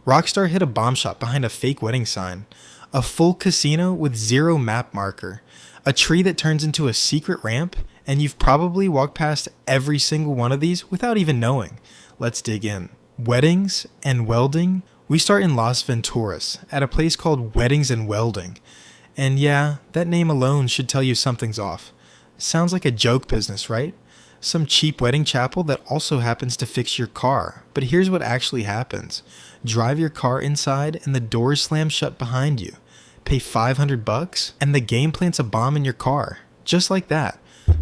Rockstar hid a bomb shot behind a fake wedding sign, a full casino with zero map marker, a tree that turns into a secret ramp, and you've probably walked past every single one of these without even knowing. Let's dig in. Weddings and welding. We start in Las Venturas at a place called Weddings and Welding. And yeah, that name alone should tell you something's off. Sounds like a joke business, right? Some cheap wedding chapel that also happens to fix your car. But here's what actually happens. Drive your car inside and the doors slam shut behind you. Pay $500 and the game plants a bomb in your car. Just like that.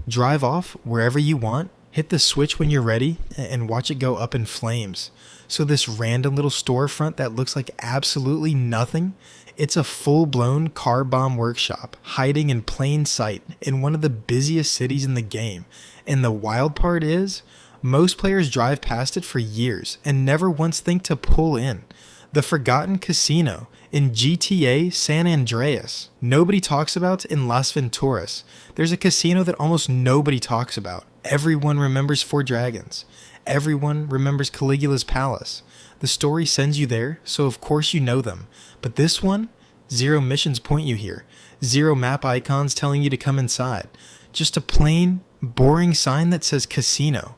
Drive off wherever you want, hit the switch when you're ready, and watch it go up in flames. So this random little storefront that looks like absolutely nothing, it's a full-blown car bomb workshop hiding in plain sight in one of the busiest cities in the game. And the wild part is, most players drive past it for years and never once think to pull in. The forgotten casino in GTA San Andreas. Nobody talks about in Las Venturas. There's a casino that almost nobody talks about. Everyone remembers Four Dragons. Everyone remembers Caligula's palace. The story sends you there, so of course you know them. But this one, zero missions point you here. Zero map icons telling you to come inside. Just a plain, boring sign that says casino.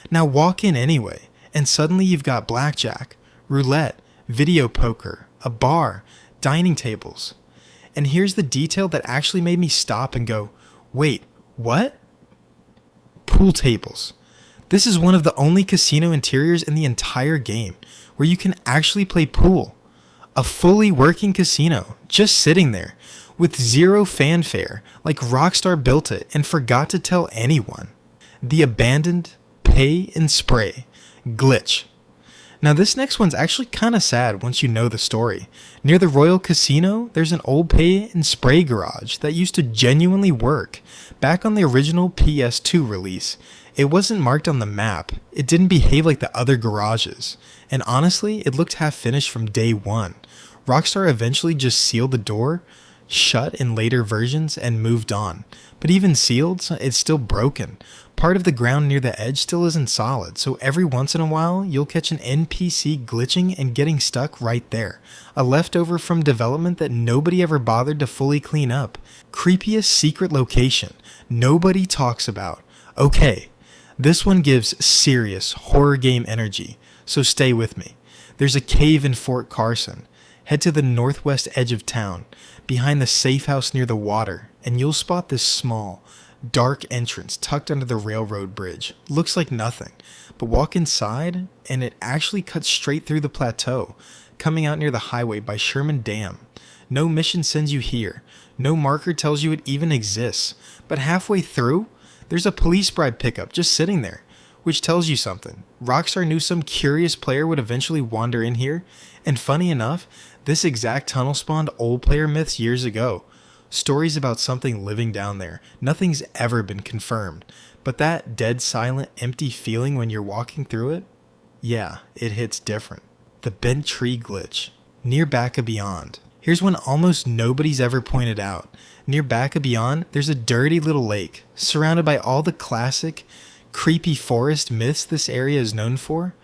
Now walk in anyway, and suddenly you've got blackjack, roulette, video poker, a bar, dining tables. And here's the detail that actually made me stop and go, wait, what? Pool tables. This is one of the only casino interiors in the entire game where you can actually play pool. A fully working casino, just sitting there, with zero fanfare, like Rockstar built it and forgot to tell anyone. The abandoned pay and spray glitch. Now this next one's actually kinda sad once you know the story. Near the Royal Casino, there's an old pay and spray garage that used to genuinely work. Back on the original PS2 release, it wasn't marked on the map. It didn't behave like the other garages. And honestly, it looked half finished from day one. Rockstar eventually just sealed the door, shut in later versions, and moved on. But even sealed, it's still broken. Part of the ground near the edge still isn't solid, so every once in a while, you'll catch an NPC glitching and getting stuck right there. A leftover from development that nobody ever bothered to fully clean up. Creepiest secret location nobody talks about. Okay, this one gives serious horror game energy, so stay with me. There's a cave in Fort Carson. Head to the northwest edge of town, behind the safe house near the water, and you'll spot this small, dark entrance tucked under the railroad bridge. Looks like nothing, but walk inside and it actually cuts straight through the plateau, coming out near the highway by Sherman Dam. No mission sends you here. No marker tells you it even exists. But halfway through, there's a police bribe pickup just sitting there, which tells you something. Rockstar knew some curious player would eventually wander in here, and funny enough, this exact tunnel spawned old player myths years ago. Stories about something living down there. Nothing's ever been confirmed. But that dead silent empty feeling when you're walking through it? Yeah, it hits different. The bent tree glitch. Near Back of Beyond. Here's one almost nobody's ever pointed out. Near Back of Beyond, there's a dirty little lake, surrounded by all the classic, creepy forest myths this area is known for.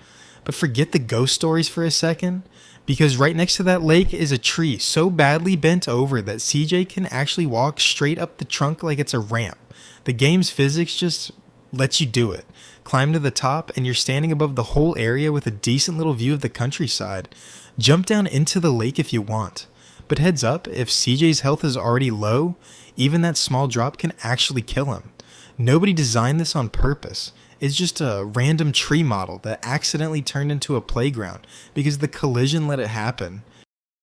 But forget the ghost stories for a second. Because right next to that lake is a tree so badly bent over that CJ can actually walk straight up the trunk like it's a ramp. The game's physics just lets you do it. Climb to the top and you're standing above the whole area with a decent little view of the countryside. Jump down into the lake if you want. But heads up, if CJ's health is already low, even that small drop can actually kill him. Nobody designed this on purpose. It's just a random tree model that accidentally turned into a playground because the collision let it happen.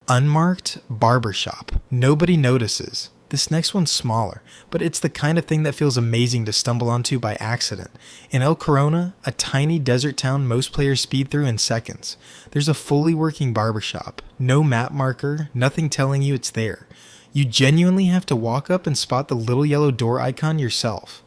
Unmarked barbershop. Nobody notices. This next one's smaller, but it's the kind of thing that feels amazing to stumble onto by accident. In El Corona, a tiny desert town most players speed through in seconds, there's a fully working barbershop. No map marker, nothing telling you it's there. You genuinely have to walk up and spot the little yellow door icon yourself.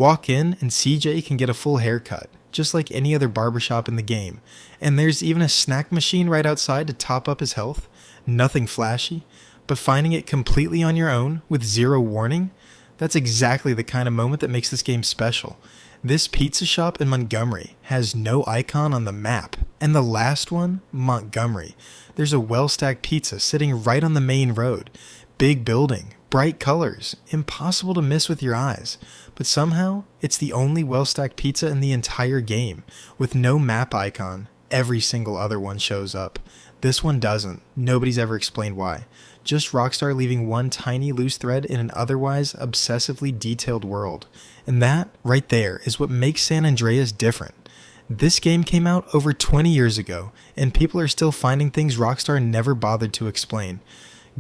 Walk in and CJ can get a full haircut, just like any other barbershop in the game. And there's even a snack machine right outside to top up his health. Nothing flashy, but finding it completely on your own with zero warning, that's exactly the kind of moment that makes this game special. This pizza shop in Montgomery has no icon on the map, and the last one, Montgomery. There's a well-stacked pizza sitting right on the main road. Big building, bright colors, impossible to miss with your eyes. But somehow, it's the only well-stacked pizza in the entire game, with no map icon. Every single other one shows up. This one doesn't. Nobody's ever explained why. Just Rockstar leaving one tiny loose thread in an otherwise obsessively detailed world. And that, right there, is what makes San Andreas different. This game came out over 20 years ago, and people are still finding things Rockstar never bothered to explain.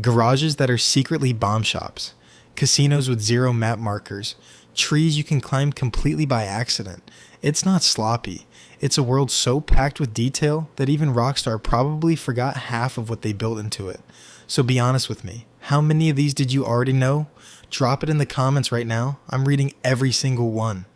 Garages that are secretly bomb shops. Casinos with zero map markers. Trees you can climb completely by accident. It's not sloppy. It's a world so packed with detail that even Rockstar probably forgot half of what they built into it. So be honest with me, how many of these did you already know? Drop it in the comments right now. I'm reading every single one.